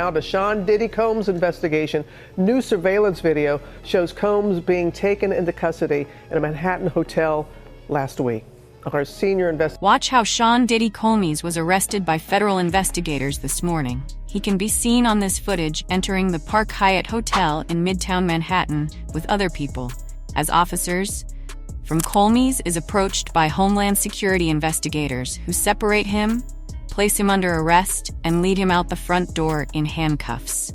Now to Sean Diddy Combs' investigation. New surveillance video shows Combs being taken into custody in a Manhattan hotel last week. Our senior investigator. Watch how Sean Diddy Combs was arrested by federal investigators this morning. He can be seen on this footage entering the Park Hyatt Hotel in Midtown Manhattan with other people. As officers from Combs is approached by Homeland Security investigators who separate him, place him under arrest, and lead him out the front door in handcuffs.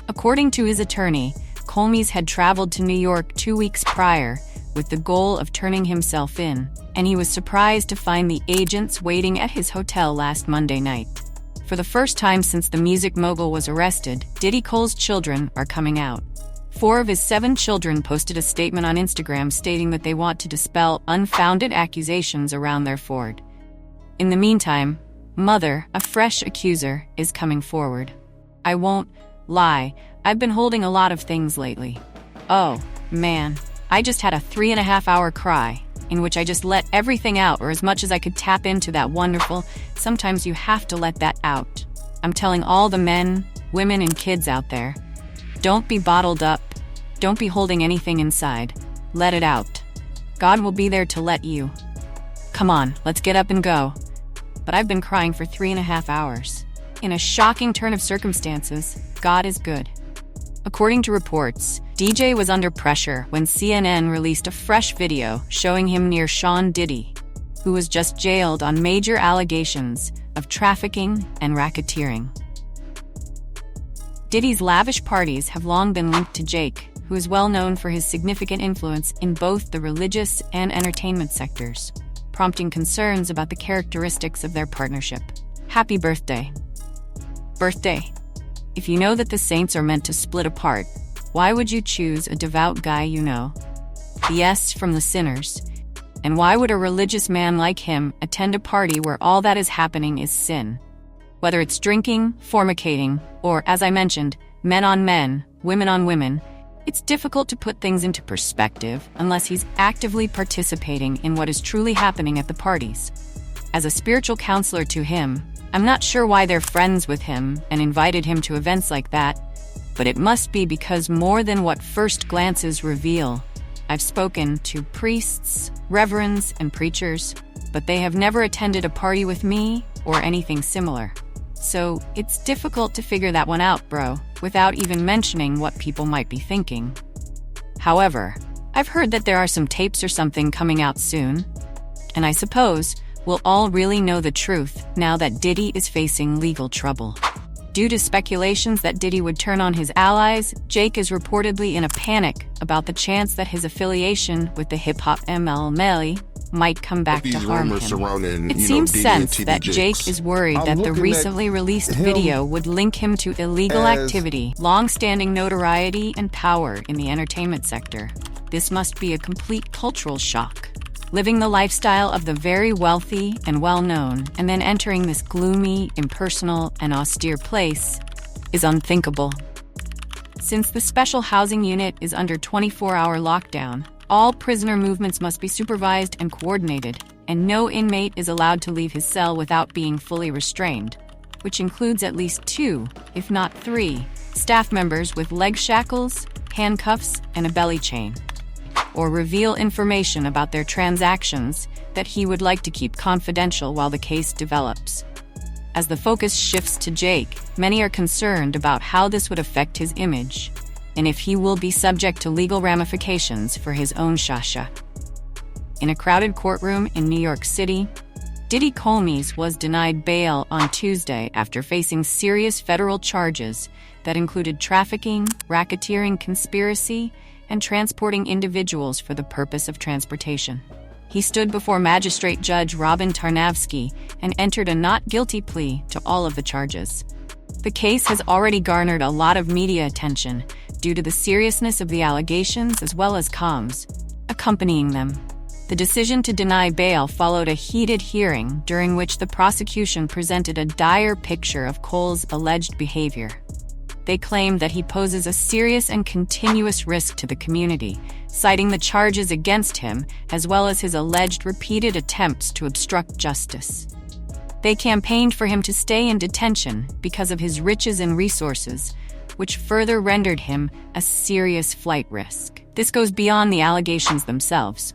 According to his attorney, Combs had traveled to New York 2 weeks prior with the goal of turning himself in, and he was surprised to find the agents waiting at his hotel last Monday night. For the first time since the music mogul was arrested, Diddy Cole's children are coming out. 4 of his 7 children posted a statement on Instagram stating that they want to dispel unfounded accusations around their Ford. In the meantime, Mother, a fresh accuser, is coming forward. "I won't lie, I've been holding a lot of things lately. Oh, man, I just had a 3.5-hour cry, in which I just let everything out, or as much as I could tap into that wonderful, sometimes you have to let that out. I'm telling all the men, women, and kids out there, don't be bottled up, don't be holding anything inside, let it out. God will be there to let you. Come on, let's get up and go." But I've been crying for 3.5 hours. In a shocking turn of circumstances, God is good. According to reports, DJ was under pressure when CNN released a fresh video showing him near Sean Diddy, who was just jailed on major allegations of trafficking and racketeering. Diddy's lavish parties have long been linked to Jake, who is well known for his significant influence in both the religious and entertainment sectors, prompting concerns about the characteristics of their partnership. Happy birthday. Birthday. If you know that the saints are meant to split apart, why would you choose a devout guy you know? The yes from the sinners. And why would a religious man like him attend a party where all that is happening is sin? Whether it's drinking, fornicating, or, as I mentioned, men on men, women on women, it's difficult to put things into perspective unless he's actively participating in what is truly happening at the parties. As a spiritual counselor to him, I'm not sure why they're friends with him and invited him to events like that, but it must be because more than what first glances reveal. I've spoken to priests, reverends, and preachers, but they have never attended a party with me or anything similar. So it's difficult to figure that one out, bro, without even mentioning what people might be thinking. However, I've heard that there are some tapes or something coming out soon, and I suppose we'll all really know the truth now that Diddy is facing legal trouble. Due to speculations that Diddy would turn on his allies, Jake is reportedly in a panic about the chance that his affiliation with the hip-hop ML might come back to harm him. It seems sense that Jake is worried that the recently released video would link him to illegal activity, long-standing notoriety, and power in the entertainment sector. This must be a complete cultural shock. Living the lifestyle of the very wealthy and well-known, and then entering this gloomy, impersonal, and austere place is unthinkable. Since the special housing unit is under 24-hour lockdown, all prisoner movements must be supervised and coordinated, and no inmate is allowed to leave his cell without being fully restrained, which includes at least 2, if not 3, staff members with leg shackles, handcuffs, and a belly chain, or reveal information about their transactions that he would like to keep confidential while the case develops. As the focus shifts to Jake, many are concerned about how this would affect his image, and if he will be subject to legal ramifications for his own shasha. In a crowded courtroom in New York City, Diddy Combs was denied bail on Tuesday after facing serious federal charges that included trafficking, racketeering, conspiracy, and transporting individuals for the purpose of transportation. He stood before Magistrate Judge Robin Tarnavsky and entered a not guilty plea to all of the charges. The case has already garnered a lot of media attention due to the seriousness of the allegations as well as Combs accompanying them. The decision to deny bail followed a heated hearing during which the prosecution presented a dire picture of Cole's alleged behavior. They claimed that he poses a serious and continuous risk to the community, citing the charges against him as well as his alleged repeated attempts to obstruct justice. They campaigned for him to stay in detention because of his riches and resources, which further rendered him a serious flight risk. This goes beyond the allegations themselves.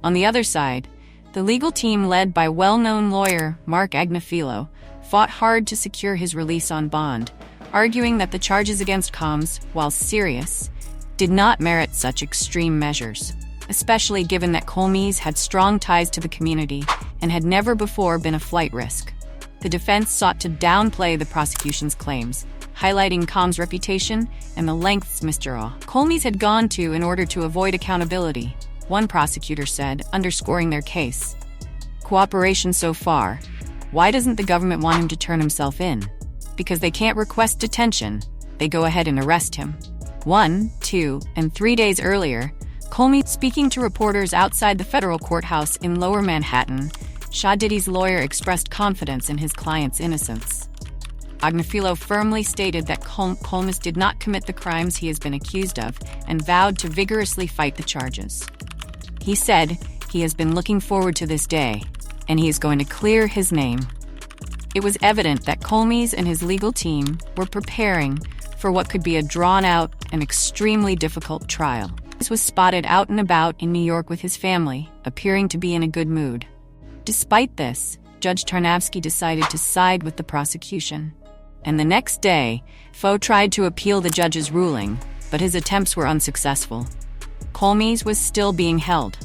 On the other side, the legal team led by well-known lawyer Mark Agnifilo fought hard to secure his release on bond, arguing that the charges against Combs, while serious, did not merit such extreme measures, especially given that Combs had strong ties to the community and had never before been a flight risk. The defense sought to downplay the prosecution's claims, highlighting Combs' reputation and the lengths Mr. Combs had gone to in order to avoid accountability, one prosecutor said, underscoring their case. Cooperation so far. Why doesn't the government want him to turn himself in? Because they can't request detention. They go ahead and arrest him. 1, 2, and 3 days earlier, Combs, speaking to reporters outside the federal courthouse in Lower Manhattan, Diddy's lawyer expressed confidence in his client's innocence. Agnifilo firmly stated that Combs did not commit the crimes he has been accused of and vowed to vigorously fight the charges. He said he has been looking forward to this day, and he is going to clear his name. It was evident that Combs and his legal team were preparing for what could be a drawn-out and extremely difficult trial. He was spotted out and about in New York with his family, appearing to be in a good mood. Despite this, Judge Tarnavsky decided to side with the prosecution. And the next day, Fo tried to appeal the judge's ruling, but his attempts were unsuccessful. Combs was still being held.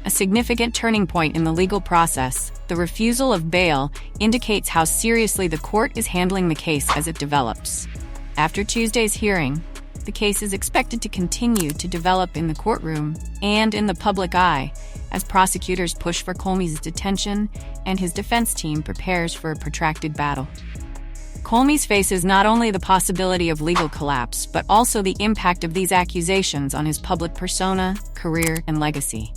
A significant turning point in the legal process, the refusal of bail indicates how seriously the court is handling the case as it develops. After Tuesday's hearing, the case is expected to continue to develop in the courtroom and in the public eye as prosecutors push for Combs' detention and his defense team prepares for a protracted battle. Combs faces not only the possibility of legal collapse, but also the impact of these accusations on his public persona, career, and legacy.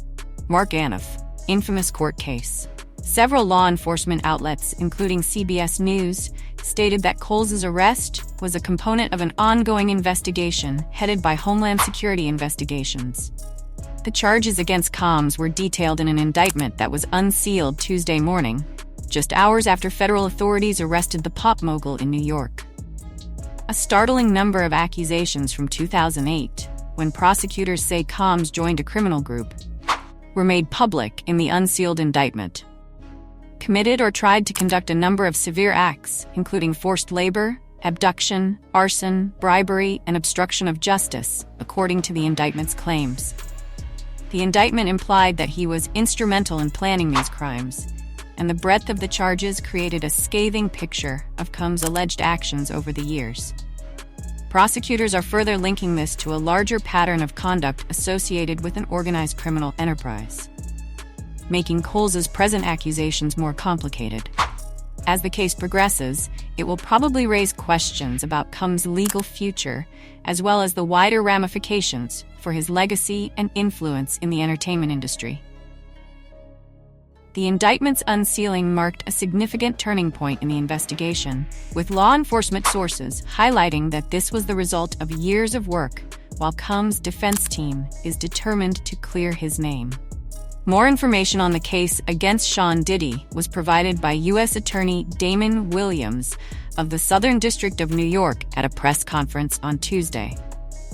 Mark Agnif, infamous court case. Several law enforcement outlets, including CBS News, stated that Coles' arrest was a component of an ongoing investigation headed by Homeland Security Investigations. The charges against Combs were detailed in an indictment that was unsealed Tuesday morning, just hours after federal authorities arrested the pop mogul in New York. A startling number of accusations from 2008, when prosecutors say Combs joined a criminal group, were made public in the unsealed indictment. Committed or tried to conduct a number of severe acts, including forced labor, abduction, arson, bribery, and obstruction of justice, according to the indictment's claims. The indictment implied that he was instrumental in planning these crimes, and the breadth of the charges created a scathing picture of Combs' alleged actions over the years. Prosecutors are further linking this to a larger pattern of conduct associated with an organized criminal enterprise, making Coles' present accusations more complicated. As the case progresses, it will probably raise questions about Combs' legal future, as well as the wider ramifications for his legacy and influence in the entertainment industry. The indictment's unsealing marked a significant turning point in the investigation, with law enforcement sources highlighting that this was the result of years of work, while Combs' defense team is determined to clear his name. More information on the case against Sean Diddy was provided by U.S. Attorney Damon Williams of the Southern District of New York at a press conference on Tuesday.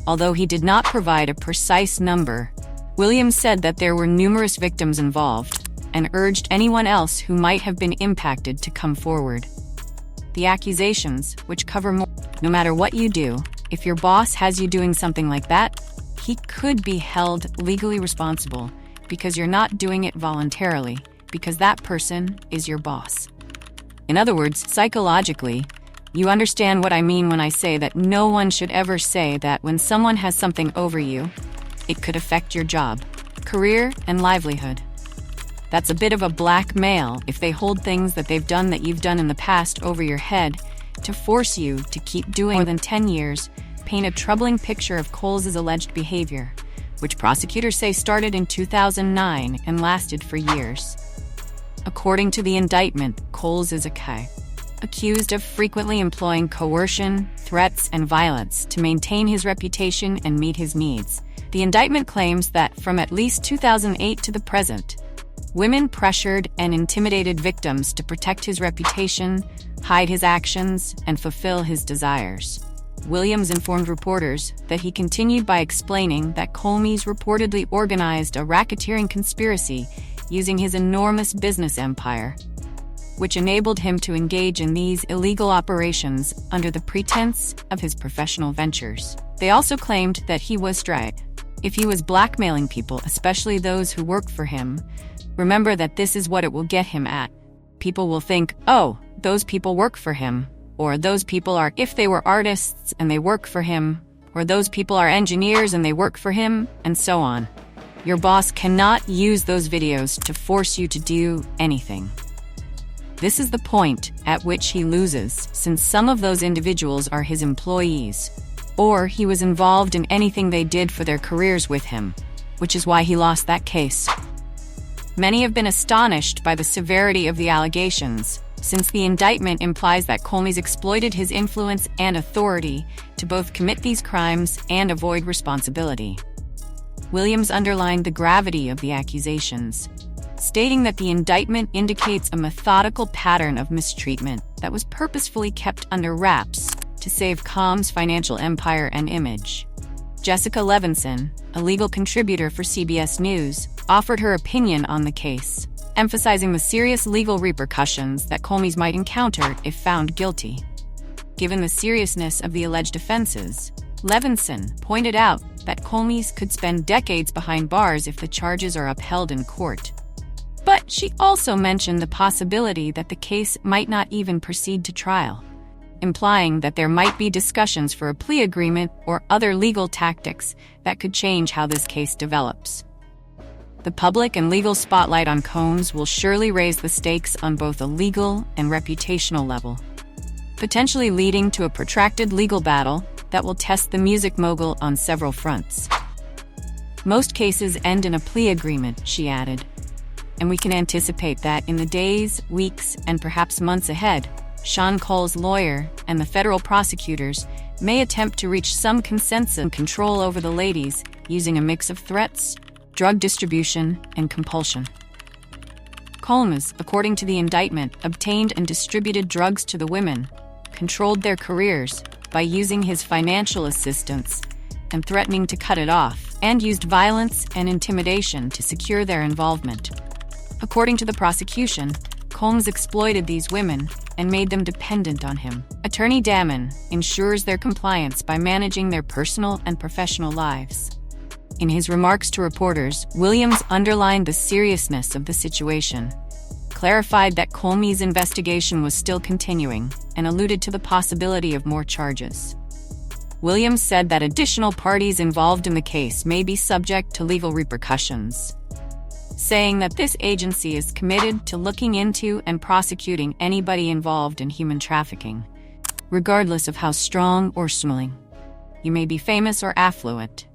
Although he did not provide a precise number, Williams said that there were numerous victims involved and urged anyone else who might have been impacted to come forward. The accusations, which cover more, no matter what you do, if your boss has you doing something like that, he could be held legally responsible because you're not doing it voluntarily, because that person is your boss. In other words, psychologically, you understand what I mean when I say that no one should ever say that when someone has something over you, it could affect your job, career, and livelihood. That's a bit of a blackmail if they hold things that they've done that you've done in the past over your head to force you to keep doing more than 10 years, paint a troubling picture of Coles' alleged behavior, which prosecutors say started in 2009 and lasted for years. According to the indictment, Coles is accused of frequently employing coercion, threats, and violence to maintain his reputation and meet his needs. The indictment claims that from at least 2008 to the present, Women pressured and intimidated victims to protect his reputation, hide his actions, and fulfill his desires. Williams informed reporters that he continued by explaining that Comey's reportedly organized a racketeering conspiracy using his enormous business empire, which enabled him to engage in these illegal operations under the pretense of his professional ventures. They also claimed that he was straight. If he was blackmailing people, especially those who worked for him, remember that this is what it will get him at. People will think, oh, those people work for him, or those people are, if they were artists and they work for him, or those people are engineers and they work for him, and so on. Your boss cannot use those videos to force you to do anything. This is the point at which he loses, since some of those individuals are his employees, or he was involved in anything they did for their careers with him, which is why he lost that case. Many have been astonished by the severity of the allegations, since the indictment implies that Comey's exploited his influence and authority to both commit these crimes and avoid responsibility. Williams underlined the gravity of the accusations, stating that the indictment indicates a methodical pattern of mistreatment that was purposefully kept under wraps to save Comey's financial empire and image. Jessica Levinson, a legal contributor for CBS News, offered her opinion on the case, emphasizing the serious legal repercussions that Comey might encounter if found guilty. Given the seriousness of the alleged offenses, Levinson pointed out that Comey could spend decades behind bars if the charges are upheld in court. But she also mentioned the possibility that the case might not even proceed to trial, implying that there might be discussions for a plea agreement or other legal tactics that could change how this case develops. The public and legal spotlight on Combs will surely raise the stakes on both a legal and reputational level, potentially leading to a protracted legal battle that will test the music mogul on several fronts. Most cases end in a plea agreement, she added, and we can anticipate that in the days, weeks, and perhaps months ahead, Sean Cole's lawyer and the federal prosecutors may attempt to reach some consensus and control over the ladies using a mix of threats, drug distribution, and compulsion. Combs, according to the indictment, obtained and distributed drugs to the women, controlled their careers by using his financial assistance and threatening to cut it off, and used violence and intimidation to secure their involvement. According to the prosecution, Combs exploited these women and made them dependent on him. Attorney Damon ensures their compliance by managing their personal and professional lives. In his remarks to reporters, Williams underlined the seriousness of the situation, clarified that Comey's investigation was still continuing, and alluded to the possibility of more charges. Williams said that additional parties involved in the case may be subject to legal repercussions, saying that this agency is committed to looking into and prosecuting anybody involved in human trafficking, regardless of how strong or smelling you may be, famous or affluent.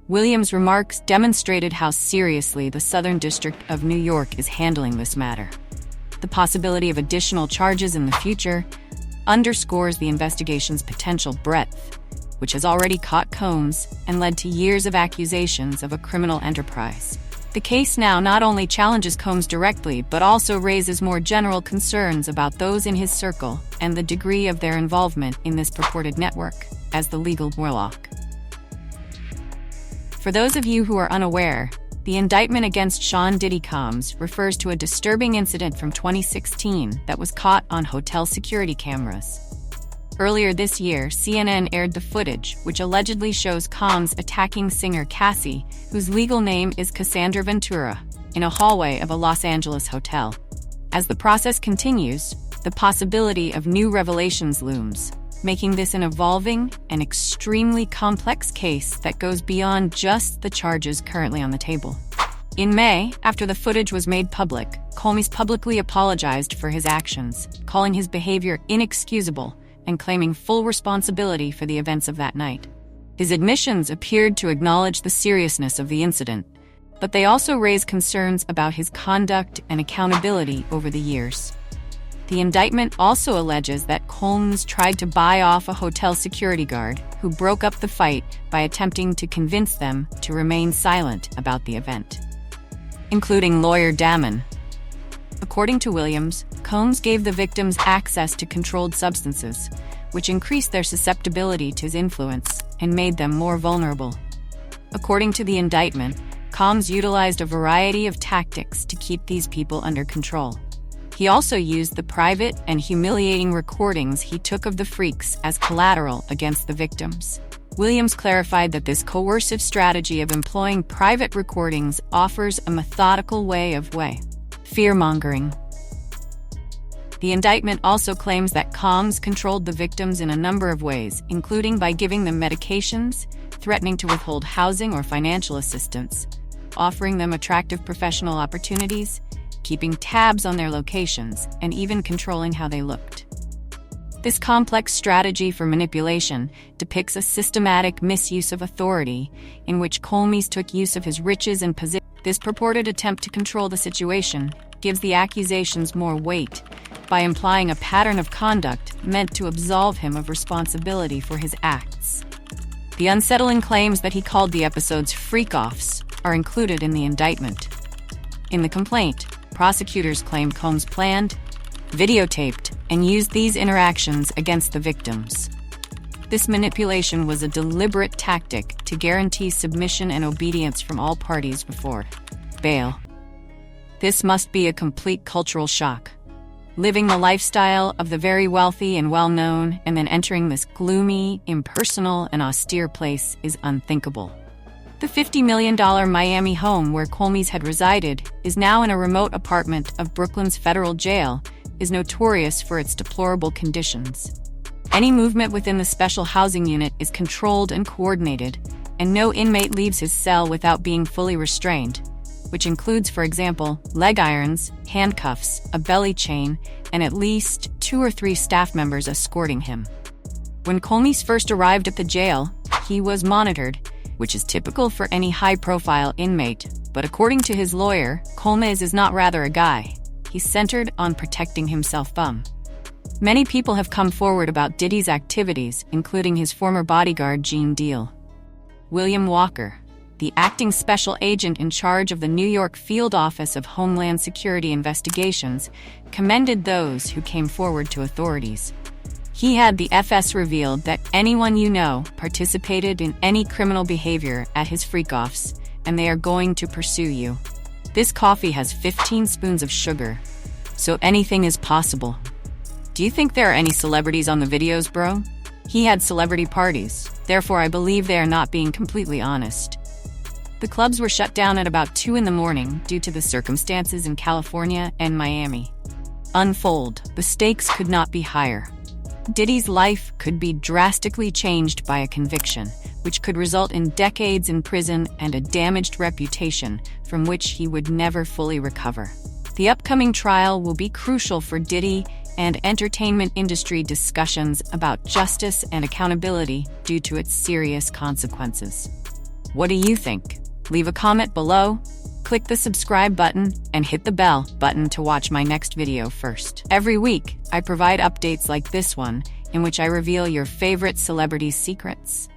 Williams' remarks demonstrated how seriously the Southern District of New York is handling this matter. The possibility of additional charges in the future underscores the investigation's potential breadth, which has already caught Combs and led to years of accusations of a criminal enterprise. The case now not only challenges Combs directly, but also raises more general concerns about those in his circle and the degree of their involvement in this purported network as the legal warlock. For those of you who are unaware, the indictment against Sean Diddy Combs refers to a disturbing incident from 2016 that was caught on hotel security cameras. Earlier this year, CNN aired the footage, which allegedly shows Combs attacking singer Cassie, whose legal name is Cassandra Ventura, in a hallway of a Los Angeles hotel. As the process continues, the possibility of new revelations looms, making this an evolving and extremely complex case that goes beyond just the charges currently on the table. In May, after the footage was made public, Comey publicly apologized for his actions, calling his behavior inexcusable and claiming full responsibility for the events of that night. His admissions appeared to acknowledge the seriousness of the incident, but they also raised concerns about his conduct and accountability over the years. The indictment also alleges that Combs tried to buy off a hotel security guard who broke up the fight by attempting to convince them to remain silent about the event. including lawyer Damon. According to Williams, Combs gave the victims access to controlled substances, which increased their susceptibility to his influence and made them more vulnerable. According to the indictment, Combs utilized a variety of tactics to keep these people under control. He also used the private and humiliating recordings he took of the freaks as collateral against the victims. Williams clarified that this coercive strategy of employing private recordings offers a methodical way of fear-mongering. The indictment also claims that Combs controlled the victims in a number of ways, including by giving them medications, threatening to withhold housing or financial assistance, offering them attractive professional opportunities, keeping tabs on their locations, and even controlling how they looked. This complex strategy for manipulation depicts a systematic misuse of authority in which Combs took use of his riches and position. This purported attempt to control the situation gives the accusations more weight by implying a pattern of conduct meant to absolve him of responsibility for his acts. The unsettling claims that he called the episodes freak-offs are included in the indictment. In the complaint, prosecutors claim Combs planned, videotaped, and used these interactions against the victims. This manipulation was a deliberate tactic to guarantee submission and obedience from all parties before bail. This must be a complete cultural shock. Living the lifestyle of the very wealthy and well-known, and then entering this gloomy, impersonal, and austere place is unthinkable. The $50 million Miami home where Combs had resided is now in a remote apartment of Brooklyn's federal jail, is notorious for its deplorable conditions. Any movement within the special housing unit is controlled and coordinated, and no inmate leaves his cell without being fully restrained, which includes, for example, leg irons, handcuffs, a belly chain, and at least 2 or 3 staff members escorting him. When Combs first arrived at the jail, he was monitored, which is typical for any high-profile inmate, but according to his lawyer, Combs is not rather a guy. He's centered on protecting himself. Many people have come forward about Diddy's activities, including his former bodyguard Gene Deal. William Walker, the acting special agent in charge of the New York Field Office of Homeland Security Investigations, commended those who came forward to authorities. He had the FS revealed that anyone you know participated in any criminal behavior at his freak-offs, and they are going to pursue you. This coffee has 15 spoons of sugar, so anything is possible. Do you think there are any celebrities on the videos, bro? He had celebrity parties, therefore I believe they are not being completely honest. The clubs were shut down at about 2 in the morning due to the circumstances in California and Miami. Unfold, the stakes could not be higher. Diddy's life could be drastically changed by a conviction, which could result in decades in prison and a damaged reputation from which he would never fully recover. The upcoming trial will be crucial for Diddy and entertainment industry discussions about justice and accountability due to its serious consequences. What do you think? Leave a comment below, click the subscribe button, and hit the bell button to watch my next video first. Every week, I provide updates like this one, in which I reveal your favorite celebrities' secrets.